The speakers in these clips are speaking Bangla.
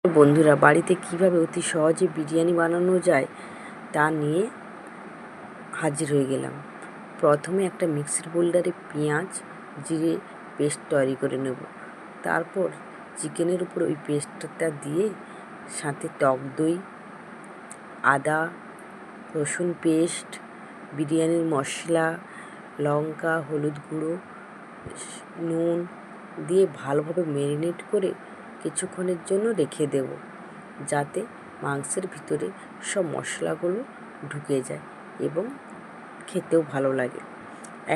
বন্ধুরা, বাড়িতে কিভাবে অতি সহজে বিরিয়ানি বানানো যায় তা নিয়ে হাজির হয়ে গেলাম। প্রথমে একটা মিক্সির বোল্ডারে পেঁয়াজ জিরে পেস্ট তৈরি করে নেব। তারপর চিকেনের উপর ওই পেস্টটা দিয়ে সাথে টক দই, আদা রসুন পেস্ট, বিরিয়ানির মশলা, লঙ্কা, হলুদ গুঁড়ো, নুন দিয়ে ভালোভাবে ম্যারিনেট করে কিছুক্ষণের জন্য রেখে দেব, যাতে মাংসের ভিতরে সব মশলাগুলো ঢুকে যায় এবং খেতেও ভালো লাগে।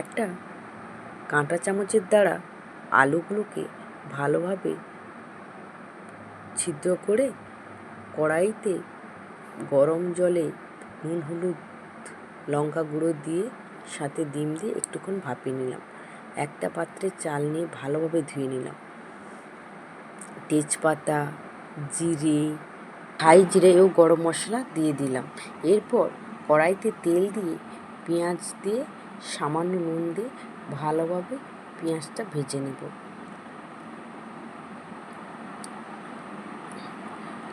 একটা কাঁটা চামচের দ্বারা আলুগুলোকে ভালোভাবে ছিদ্র করে কড়াইতে গরম জলে নুন, হলুদ, লঙ্কা গুঁড়ো দিয়ে সাথে ডিম দিয়ে একটুক্ষণ ভাপিয়ে নিলাম। একটা পাত্রে চাল নিয়ে ভালোভাবে ধুয়ে নিলাম। তেজপাতা, জিরে, থাই জিরে ও গরম মশলা দিয়ে দিলাম। এরপর কড়াইতে তেল দিয়ে পেঁয়াজ দিয়ে সামান্য নুন দিয়ে ভালোভাবে পেঁয়াজটা ভেজে নেব।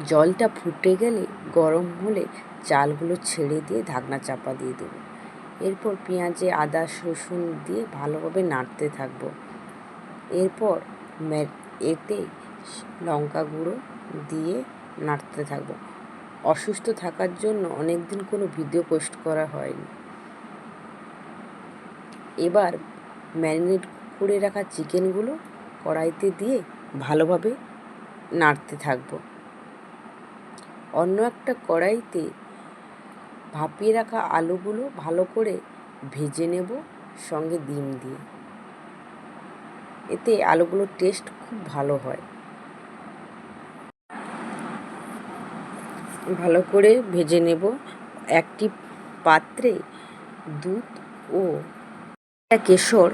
জলটা ফুটে গেলে গরম হলে চালগুলো ছেড়ে দিয়ে ঢাকনা চাপা দিয়ে দেবো। এরপর পেঁয়াজে আদা রসুন দিয়ে ভালোভাবে নাড়তে থাকবো। এরপর এতে লঙ্কা গুঁড়ো দিয়ে নাড়তে থাকবো। অসুস্থ থাকার জন্য অনেক দিন কোনো ভিডিও পোস্ট করা হয়নি। এবার ম্যারিনেট করে রাখা চিকেনগুলো কড়াইতে দিয়ে ভালোভাবে নাড়তে থাকবো। অন্য একটা কড়াইতে ভাপিয়ে রাখা আলুগুলো ভালো করে ভেজে নেব সঙ্গে ডিম দিয়ে। এতে আলুগুলোর টেস্ট খুব ভালো হয়। ভালো করে ভেজে নেব। একটি পাত্রে দুধ ও কেশর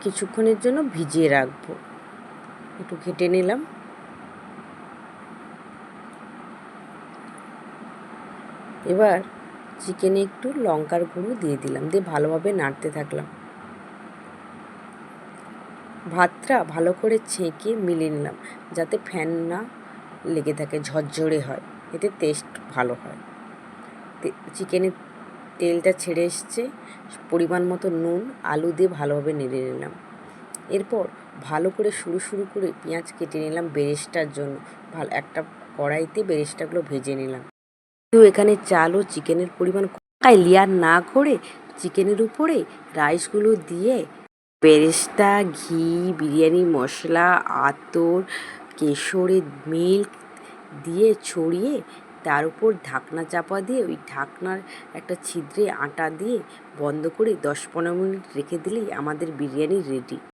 কিছুক্ষণের জন্য ভিজিয়ে রাখবো। একটু ঘেটে নিলাম। এবার চিকেনে একটু লঙ্কার গুঁড়ো দিয়ে দিলাম, দিয়ে ভালোভাবে নাড়তে থাকলাম। ভাতটা ভালো করে ছেঁকে মিলিয়ে নিলাম, যাতে ফ্যান না লেগে থাকে, ঝরঝরে হয়, এতে টেস্ট ভালো হয়। চিকেনের তেলটা ছেড়ে এসছে, পরিমাণ মতো নুন, আলু দিয়ে ভালোভাবে নেড়ে নিলাম। এরপর ভালো করে সরু সরু করে পেঁয়াজ কেটে নিলাম বেরেস্তার জন্য। একটা কড়াইতে বেরেস্তাগুলো ভেজে নিলাম। তো এখানে চাল ও চিকেনের পরিমাণ লেয়ার না করে চিকেনের উপরে রাইসগুলো দিয়ে বেরেস্তা, ঘি, বিরিয়ানি মশলা, আতর, কেশরের মিল্ক দিয়ে ছড়িয়ে তার উপর ঢাকনা চাপা দিয়ে ওই ঢাকনার একটা ছিদ্রে আটা দিয়ে বন্ধ করে 10-15 মিনিট রেখে দিলেই আমাদের বিরিয়ানি রেডি।